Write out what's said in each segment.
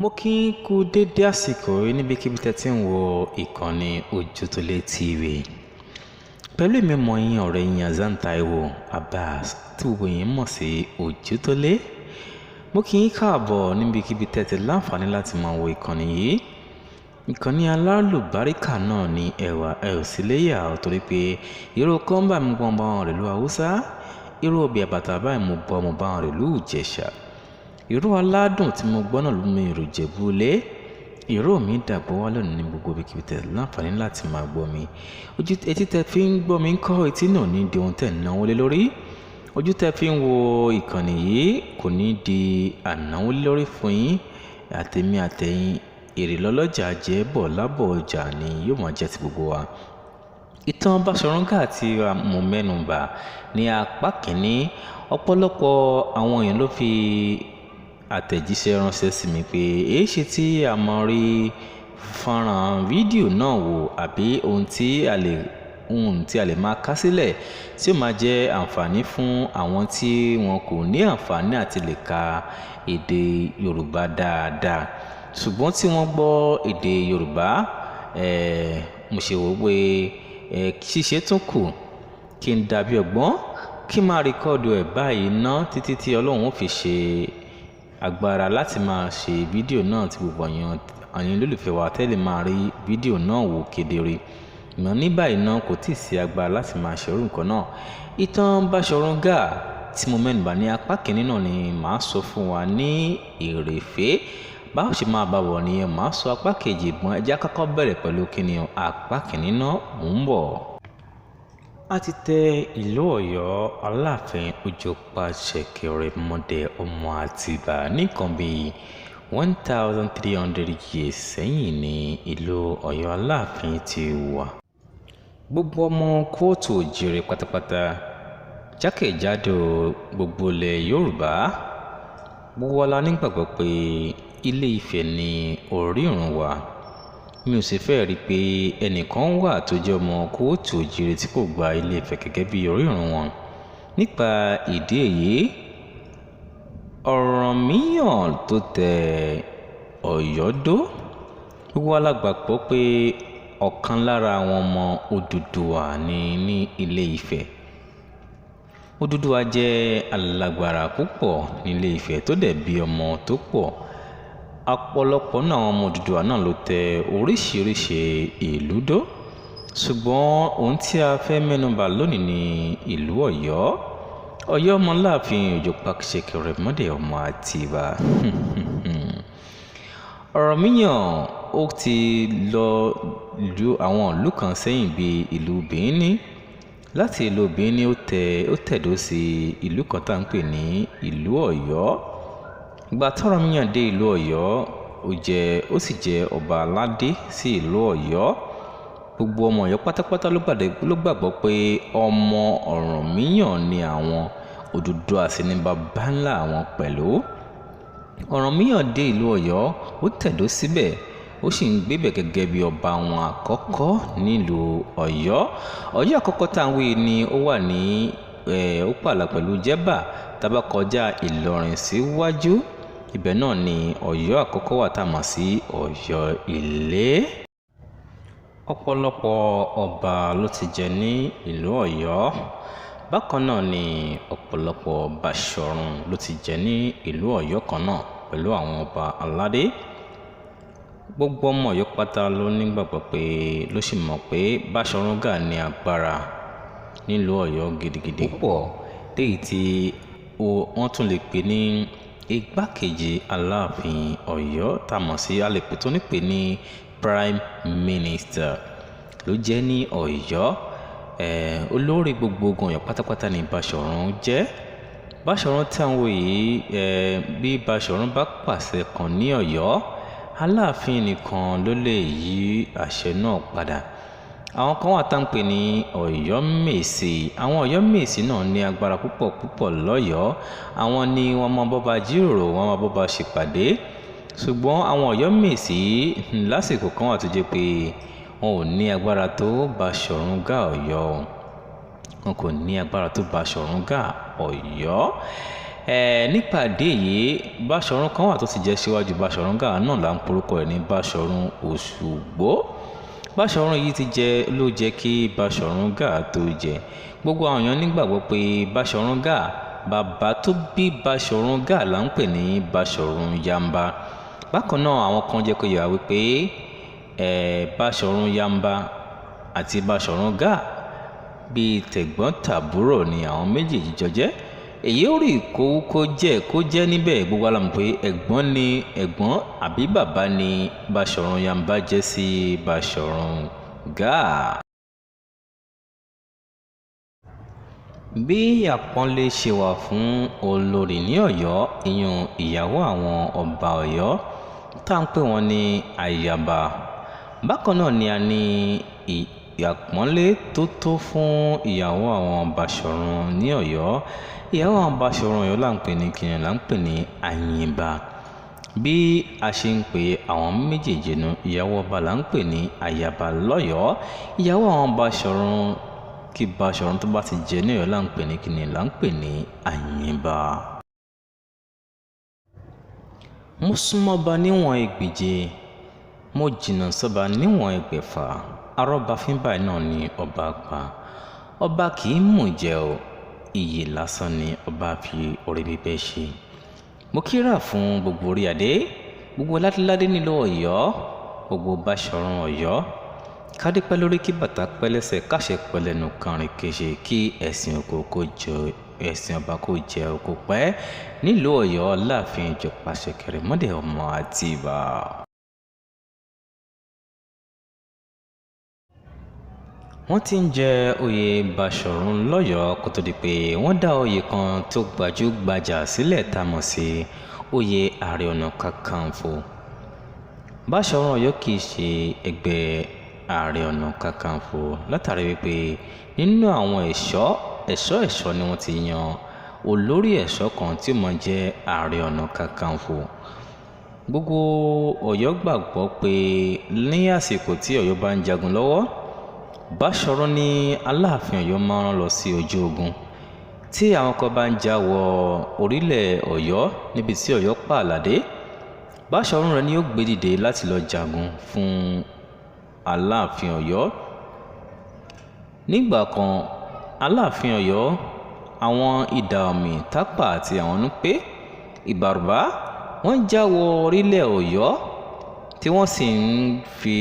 Mo kí n kú dédé àsìkò yìí níbikíbi tẹ́ ti ń wo ìkànnì Ojútólé TV. Pẹ̀lú èmi ọmọ yín ọ̀rẹ́ yín Hasan Taiwo Abbas tí gbogbo yín mọ̀ sí Ojútólé. Mo kí yín káàbọ̀ níbikíbi tẹ́ ti láǹfààní láti máa wo ìkànnì yìí. Ìkànnì alálùbáríkà náà ni ẹ̀wà ẹ̀ ò sí léyà torí pé irú kọ́ńbà mi gbọ́n bá wọn rèlú Haúsá, irú obì àbàtà báyìí mo bá wọn rèlú Ìjẹ̀ṣà. Ìró aládùn tí mo gbọ́ náà ló mi ìrò Jẹ̀bú-Olé. Ìró mi dàgbọ́ wá lónìí ní gbogbo ibikíbi tẹ́ láǹfààní láti máa gbọ́ mi. Ojú etí tẹ́ fi ń gbọ́ mi ń kọ́ etí náà ní di ohun tẹ́ ń náwó lé lórí. Ojú tẹ́ fi ń wo ìkànnì yìí kò ní di ànáwó lé lórí fún yín. Àtèmi àtẹ̀yìn èrè lọ́lọ́jà jẹ́ bọ̀ lábọ̀ ọjà ni yóò máa jẹ́ ti gbogbo wa. Ìtàn Basorun Gaa tí mo mẹ́nubà ní apá kìíní. Ọ̀pọ̀lọpọ̀ àwọn èèyàn ló fi àtẹ̀jíṣẹ́ ránṣẹ́ sí mi pé èé ṣe tí a mọ̀ rí fọ́nrán fídíò náà wò àbí ohun tí a lè máa ká sílẹ̀ tí ó máa jẹ́ àǹfààní fún àwọn tí wọn kò ní àǹfààní àti lè ka èdè Yorùbá dáadáa ṣùgbọ́n tí wọ́n gbọ́ èdè Yorùbá mo ṣe wò pé ṣíṣe tún kù kí n dàbí ọgbọ́n kí n máa rìkọ́ọ̀dù ẹ̀ báyìí ná títí tí Ọlọ́run ó fi ṣe agbára láti máa ṣe fídíò náà tí gbogbo àwọn olólùfẹ́ wa tẹ́lẹ̀ máa rí fídíò náà wò kedere. Ìmọ̀ ní báyìí náà kò tíì sí agbára láti máa ṣe orú nǹkan náà. Ìtàn Basorun Gaa tí mo mẹ́nubà ní apá kìíní náà ni màá sọ fún wa ní èrèfé. Báwo ṣe máa bá wọ̀ nìyẹn màá sọ apá kejì ìbọn ẹja kọ́kọ́ bẹ̀rẹ̀ pẹ̀lú kíni apá kìíní náà mò ń bọ̀. A ti tẹ ìlú Ọ̀yọ́ Aláàfin Òjòpá ṣẹ̀kẹ̀rẹ̀ mọdẹ ọmọ Àtìbà nìkan bíi 1300 years sẹ́yìn ní ìlú Ọ̀yọ́ Aláàfin ti wà. Gbogbo ọmọ kóòtù òjìrè pátápátá jákèjádò gbogbo ilẹ̀ Yorùbá gbogbo wa la nígbàgbọ́ pé Ilé Ifẹ̀ ni orírun wa. Mi ò sì fẹ́ rí i pé ẹnìkan wà tó jẹ́ ọmọ kóòtù òjìrè tí kò gba Ilé Ifẹ̀ gẹ́gẹ́ bí orírun wọn. Nípa ìdí èyí Ọ̀rànmíyàn tó tẹ Ọ̀yọ́ dó gbogbo alágbàgbọ́ pé ọ̀kan lára àwọn ọmọ Odùduwà ní Ilé Ifẹ̀. Odùduwà jẹ́ alágbára púpọ̀ ní Ilé Ifẹ̀ tó dẹ̀ bí ọmọ tó pọ̀. Ọ̀pọ̀lọpọ̀ náà àwọn ọmọ Odùduwà náà ló tẹ oríṣiríṣi ìlú dó ṣùgbọ́n ohun tí a fẹ́ mẹ́nubà lónìí ní ìlú Ọ̀yọ́. Ọ̀yọ́ ọmọ Aláàfin Òjòpá ṣẹ̀kẹ̀rẹ̀ mọdẹ ọmọ Àtìbà. Ọ̀rànmíyàn ó ti lọ lu àwọn ìlú kan sẹ́yìn bíi ìlú Bìíní. Láti ìlú Bìíní ó tẹ̀dó sí ìlú kan tá à ń pè ní ìlú Ọ̀yọ́. Ìgbà t'Ọ̀rànmíyàn dé ìlú Ọ̀yọ́ ó sì jẹ́ ọba aládé sí ìlú Ọ̀yọ́. Gbogbo ọmọ Ọ̀yọ́ pátápátá ló gbàgbọ́ pé ọmọ Ọ̀rànmíyàn ni àwọn. Odùduwà sì ni baba ńlá àwọn pẹ̀lú. Ọ̀rànmíyàn dé ìlú Ọ̀yọ́ ó tẹ̀dó síbẹ̀ ó sì ń gbébẹ̀ gẹ́gẹ́ bí ọba wọn àkọ́kọ́ nílùú Ọ̀yọ́. Ọ̀yọ́ àkọ́kọ́ tá à ń wí ni ó wà ní ó pààlà pẹ̀lú Jẹ́bà tá bá kọjá Ìlọrin síwájú. Ibẹ̀ náà ni Ọ̀yọ́ àkọ́kọ́ wà tá a mọ̀ sí Ọ̀yọ́ Ilé. Ọ̀pọ̀lọpọ̀ ọba ló ti jẹ ní ìlú Ọ̀yọ́. Bákan náà ni ọ̀pọ̀lọpọ̀ Basorun ló ti jẹ ní ìlú Ọ̀yọ́ kan náà pẹ̀lú àwọn ọba aládé. Gbogbo ọmọ Ọ̀yọ́ pátá ló nígbàgbọ́ pé ló sì mọ̀ pé Basorun Gaa ní agbára nílùú Ọ̀yọ́ gidigidi púpọ̀ léyìí tí wọ́n tún lè pè ní igbákejì Aláàfin Ọ̀yọ́ tá a mọ̀ sí alẹ́pẹ̀ tó ní pè ní Prime Minister ló jẹ́ ní Ọ̀yọ́. Olórí gbogbogbò Ọ̀yọ́ pátápátá ni Basorun jẹ́. Basorun tí àwọn yìí bí Basorun bá pàṣẹ kan ní Ọ̀yọ́ Aláàfin nìkan ló lè yí àṣẹ náà padà. Àwọn kan wà tá à ń pè ní Ọ̀yọ́mèsì. Àwọn Ọ̀yọ́mèsì náà ní agbára púpọ̀ lọ́yọ̀ọ́. Àwọn ni wọ́n máa bọ́ba jíròrò wọ́n máa bọ́ba ṣèpàdé. Ṣùgbọ́n àwọn Ọ̀yọ́mèsì lásìkò kan wà tó jẹ́ pé wọn ò ní agbára tó Basorun Gaa Ọ̀yọ́. Wọn kò ní agbára tó Basorun Gaa Ọ̀yọ́. nípa ìdí èyí Baṣọ̀run kan wà tó ti jẹ́ síwájú Baṣọ̀run Gáà náà là ń porúkọ rẹ̀ ní Baṣọ̀run Òṣùgbó. Baṣọ̀run yìí ló jẹ́ kí Baṣọ̀run Gáà tó jẹ. Gbogbo àwọn èèyàn nígbàgbọ́ pé Baṣọ̀run Gáà, bàbá tó bí Baṣọ̀run Gáà là ń pè ní Baṣọ̀run Yamba. Bákan náà àwọn kan jẹ́ kó yé wa wípé Baṣọ̀run Yamba àti Baṣọ̀run Gáà bíi tẹ̀gbọ́n tàbúrò ni àwọn méjèèjì jọ jẹ́. Èyí ò rí kó jẹ́ níbẹ̀. Gbogbo wa la mọ̀ pé ẹ̀gbọ́n ni ẹ̀gbọ́n àbí bàbá ni Baṣọ̀run Yamba jẹ́ sí Baṣọ̀run Gáà. Bí àpọ́nlé ṣe wà fún olórí ní Ọ̀yọ́, ìyún ìyàwó àwọn ọba Ọ̀yọ́ tá à ń pè wọ́n ní ayaba. Bákan náà ni a ní àpọ́nlé tó fún ìyàwó àwọn Baṣọ̀run ní Ọ̀yọ́. Ìyàwó àwọn Baṣọ̀run Ọ̀yọ́ là ń pè ní kíni, là ń pè ní Àyìnbá. Bí a ṣe ń pè àwọn méjèèjì nù, ìyàwó ọba là ń pè ní ayaba lọ́yọ̀ọ́. Ìyàwó àwọn Baṣọ̀run kí Baṣọ̀run tó bá ti jẹ ní Ọ̀yọ́ là ń pè ní kíni, là ń pè ní Àyìnbá. Mo súnmọ́ba níwọ̀n ẹgbèje, mo jìnnà sọ́ba níwọ̀n ẹgbẹ̀fà. Arọ́bàfín báyìí náà ni ọba pa. Ọba kì í mú jẹ o, iyì lásán ni ọba fi orí bíbẹ́ ṣe. Mo kíra fún gbogbo orí adé, gbogbo ládéládé nílùú Ọ̀yọ́, gbogbo Baṣọ̀run Ọ̀yọ́. Kádé pẹ́ lórí kí bàtà pẹ́ lẹ́sẹ̀, káṣẹ pẹ́ lẹ́nu kànrin kéṣe, kí ẹ̀sìn ọba kó jẹ oko pẹ́ nílùú Ọ̀yọ́ láàfin ìjọba ṣẹ̀kẹ̀rẹ̀ mọ́dẹ ọmọ Àtìbà. Wọ́n ti ń jẹ oyè Baṣọ̀run lọ́yọ̀ọ́ kó tó di pé wọ́n dá oyè kan tó gbajúgbajà sílẹ̀ tá a mọ̀ sí oyè Ààrẹ Ọ̀nà Kakanfò. Baṣọ̀run Ọ̀yọ́ kì í ṣe ẹgbẹ́ Ààrẹ Ọ̀nà Kakanfò látàrí wípé nínú àwọn ẹ̀ṣọ́ ni wọ́n ti yan olórí ẹ̀ṣọ́ kan tí ó máa jẹ́ Ààrẹ Ọ̀nà Kakanfò. Gbogbo Ọ̀yọ́ gbàgbọ́ pé ní àsìkò tí Ọ̀yọ́ bá ń jagun lọ́wọ́, Baṣọ̀run ní Aláàfin Ọ̀yọ́ máa ń rán lọ sí ojú ogun. Tí àwọn kan bá ń já wọ orílẹ̀ Ọ̀yọ́ níbi tí Ọ̀yọ́ pààlàdé, Baṣọ̀run rẹ̀ ni yóò gbé dìde láti lọ jagun fún Aláàfin Ọ̀yọ́. Nígbà kan Aláàfin Ọ̀yọ́, àwọn idà omi Tápà àti àwọn Núpé Ìbàrùbá wọ́n já wọ orílẹ̀ Ọ̀yọ́ tí wọ́n sì ń fi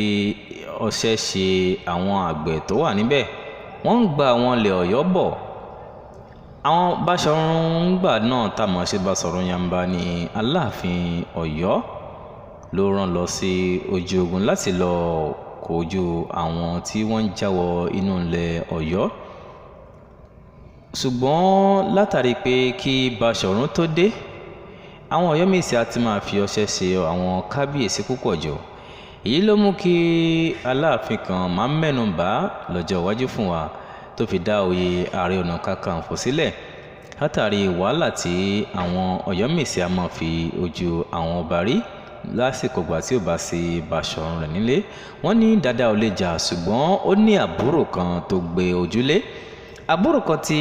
ọṣẹ́ ṣe àwọn àgbẹ̀ tó wà níbẹ̀. Wọ́n ń gba àwọn ilẹ̀ Ọ̀yọ́ bọ̀. Àwọn Baṣọ̀run gbà náà tá a mọ̀ sí Baṣọ̀run Yamba ní Aláàfin Ọ̀yọ́ ló rán lọ sí ojú ogun láti lọ kojú àwọn tí wọ́n ń já wọ inú ilẹ̀ Ọ̀yọ́. Ṣùgbọ́n látàrí pé kí Baṣọ̀run tó dé, àwọn Ọ̀yọ́mèsì á ti máa fi ọṣẹ́ ṣe àwọn kábíyèsí púpọ̀ jù. Èyí ló mú kí Aláàfin kan máa mẹ́nu bà lọ́jọ́ iwájú fún wa tó fi dá oyè Ààrẹ Ọ̀nà Kakanfò sílẹ̀ látàrí wàhálà tí àwọn Ọ̀yọ́mèsì á máa fi ojú àwọn ọba rí lásìkò ìgbà tí ò bá sí Baṣọ̀run rẹ̀ nílé. Wọ́n ní dáadáa ò lè jà, ṣùgbọ́n ó ní àbúrò kan tó gbé ojúlé. Àbúrò kan tí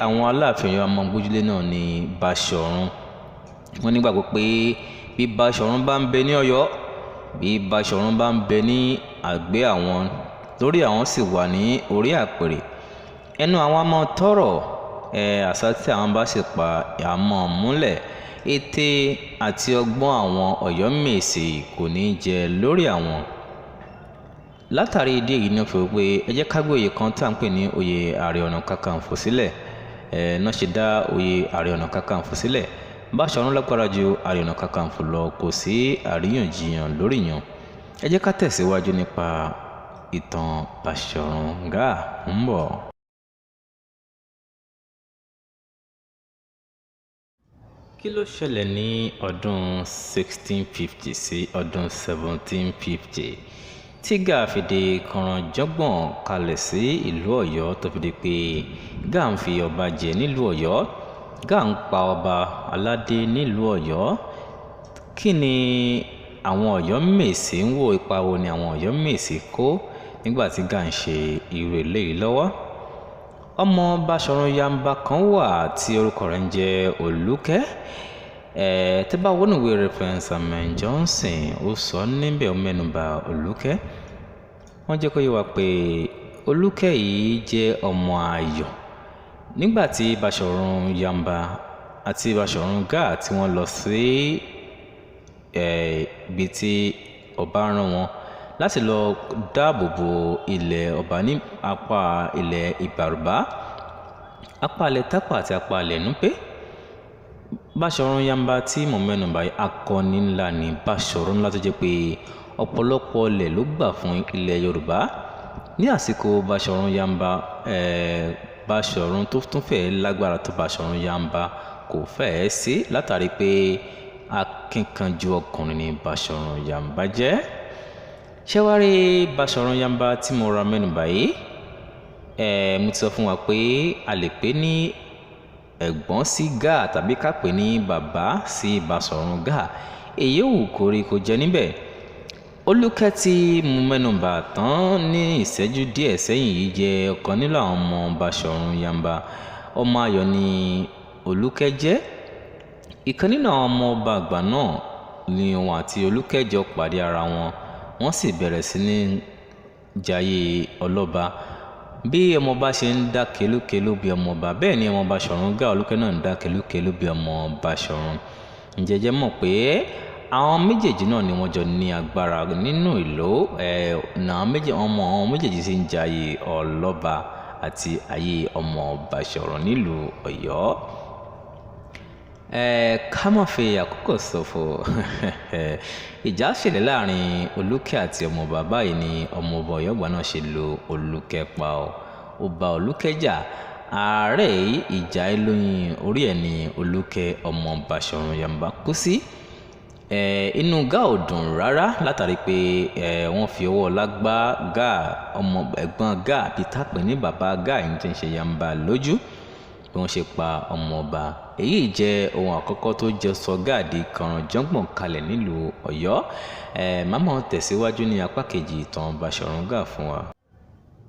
àwọn Aláàfin Ọ̀yọ́ máa gbójúlé náà ní Baṣọ̀run. Wọ́n nígbàgbọ́ pé bí Baṣọ̀run bá ń bẹ ní Ọ̀yọ́, bí Baṣọ̀run bá ń bẹ ní àgbẹ̀ àwọn lórí àwọn sì wà ní orí àpèrè, ẹnu àwọn á máa tọrọ, àṣà tí àwọn bá sì pa àmọ́ múlẹ̀. Ète àti ọgbọ́n àwọn Ọ̀yọ́mèsì kò ní jẹ lórí àwọn. Látàrí ìdí èyí náà fi wò pé ẹ jẹ́ ká gbé oyè kan tá à ń pè ní oyè Ààrẹ Ọ̀nà Kakanfò sílẹ̀. Náà ṣe dá oyè Ààrẹ Ọ̀nà Kakanfò sílẹ̀. Baṣọ̀run lágbára ju Ààrẹ Ọ̀nà Kakanfò lọ, kò sí àríyànjiyàn lórí yàn. Ẹ jẹ́ ká tẹ̀síwájú nípa ìtàn Baṣọ̀run Gáà ń bọ̀. Kí ló ṣẹlẹ̀ ní ọdún 1650 sí ọdún 1750 tí Gáà fi di kànrànjọ́gbọ̀n kalẹ̀ sí ìlú Ọ̀yọ́ tó fi di pé Gáà ń fi ọba jẹ nílùú Ọ̀yọ́? Gáà ń pa ọba aládé nílùú Ọ̀yọ́. Kí ni àwọn Ọ̀yọ́mèsì ń wò, ipa wo ni àwọn Ọ̀yọ́mèsì kó nígbà tí Gáà ń ṣe irú eléyìí lọ́wọ́? ọmọ Baṣọ̀run Yamba kan wà tí orúkọ rẹ̀ ń jẹ́ Olúkẹ́. Tẹ́ bá wọnú ìwé reference Samuel Johnson ó sọ níbẹ̀ ó mẹ́nuba Olúkẹ́. Wọ́n jẹ́ kó yé wa pé Olúkẹ́ yìí jẹ́ ọmọ Ayọ̀ nígbà tí Baṣọ̀run Yamba àti Baṣọ̀run Gáà tí wọ́n lọ sí ibi tí ọba rán wọn láti lọ dáàbò bo ilẹ̀ ọba ní apá ilẹ̀ Ìbàrùbá, apá ilẹ̀ Tápà àti apá ilẹ̀ Núpé. Baṣọ̀run Yamba tí mo mẹ́nuba akọni ńlá ní Baṣọ̀run ńlá tó jẹ́ pé ọ̀pọ̀lọpọ̀ ilẹ̀ ló gbà fún ilẹ̀ Yorùbá ní àsìkò Baṣọ̀run Yamba. Baṣọ̀run tó tún fẹ́ lágbára tó Baṣọ̀run Yamba kò fẹ́ sí látàrí pé akínkanjú ọkùnrin ni Baṣọ̀run Yamba jẹ́. Ṣẹ́wárí Baṣọ̀run Yamba tí mo ra mẹ́nuba yìí, mo ti sọ fún wa pé a lè pè ní ẹ̀gbọ́n sí Gáà tàbí ká pè ní bàbá sí Baṣọ̀run Gáà, èyí ò kórí kò jẹ́ níbẹ̀. Olúkẹ́ tí mo mẹ́nuba tán ní ìṣẹ́jú díẹ̀ sẹ́yìn yìí jẹ́ ọ̀kan nínú àwọn ọmọ Baṣọ̀run Yamba. Ọmọ Ayọ̀ ni Olúkẹ́ jẹ́. Ìkan nínú àwọn ọmọ ọba àgbà náà ni òun àti Olúkẹ́ jọ pàdé ara wọn, wọ́n sì bẹ̀rẹ̀ sí ní jayé ọlọ́ba. Bí ọmọọba ṣe ń dá kelúkelú bí ọmọọba, bẹ́ẹ̀ ni ọmọ Baṣọ̀run Gáà Olúkẹ́ náà ń dá kelúkelú bí ọmọ Baṣọ̀run. Ǹjẹ́ jẹ́ mọ̀ pé àwọn méjèèjì náà ni wọ́n jọ ní agbára nínú ìlú. Àwọn méjèèjì sì ń jayé ọlọ́ba àti ayé ọmọ Baṣọ̀run nílùú Ọ̀yọ́. Ká má fi àkókò ṣòfò ìjà ṣẹlẹ̀ láàrin Olúkẹ́ àti ọmọọba. Báyìí ni ọmọọba Ọ̀yọ́gbà náà ṣe lu Olúkẹ́ pa ó bá Olúkẹ́ jà. Ààrẹ ìjà ìlóyìn orí ẹ̀ ni Olúkẹ́ ọmọ Baṣọ̀run Yamba kú sí. Inú Gáà ò dùn rárá látàrí pé wọ́n fi ọwọ́ ọlá gbá Gáà ọmọ ẹ̀gbọ́n Gáà bíi tápẹ́ ní bàbá Gáà yìí tó ń ṣe Yamba lójú bí wọ́n ṣe pa ọmọọba. Èyí jẹ́ ohun àkọ́kọ́ tó jẹ́ sọ Gáà di kànrànjọ́gbọ̀n kalẹ̀ nílùú Ọ̀yọ́. Màmá tẹ̀síwájú ní apá kejì ìtàn Baṣọ̀run Gáà fún wa.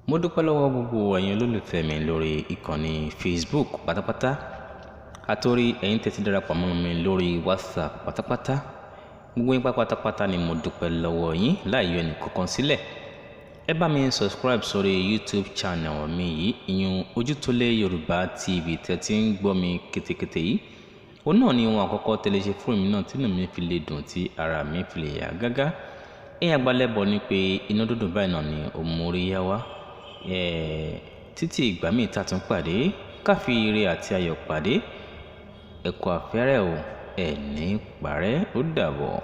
Mo dúpẹ́ lọ́wọ́ gbogbo ẹ̀yin olólùfẹ́ mi lórí ìkànnì Facebook pátápátá, àtòrí ẹ̀yin tẹ́tí darapọ̀ mọ́ mi lórí WhatsApp pátápátá. Gbogbo yín pátápátá ni mo dúpẹ́ lọ́wọ́ yín láì yọ ẹnì kankan sílẹ̀. Ẹ bá mi subscribe sórí YouTube channel mi yìí, ìyún Ojútólé Yorùbá TV tẹ́tí ń gbọ́ mi kétékété yìí. Òun náà ni ohun àkọ́kọ́ tẹ́lẹ̀ ṣe fún mi náà tí inú mi fi lè dùn, tí ara mi fi lè yá gágá. Ẹ̀yin àgbálẹ̀bọ̀ ni pé iná dúdú báyìí náà ni òmùrí yá wá. Títí ìgbà míì tá tún pàdé, ká fi ire àti ayọ̀ pàdé. Ẹ kú àfẹ́rẹ́ o, ẹ ní parẹ́, ó dàbọ̀.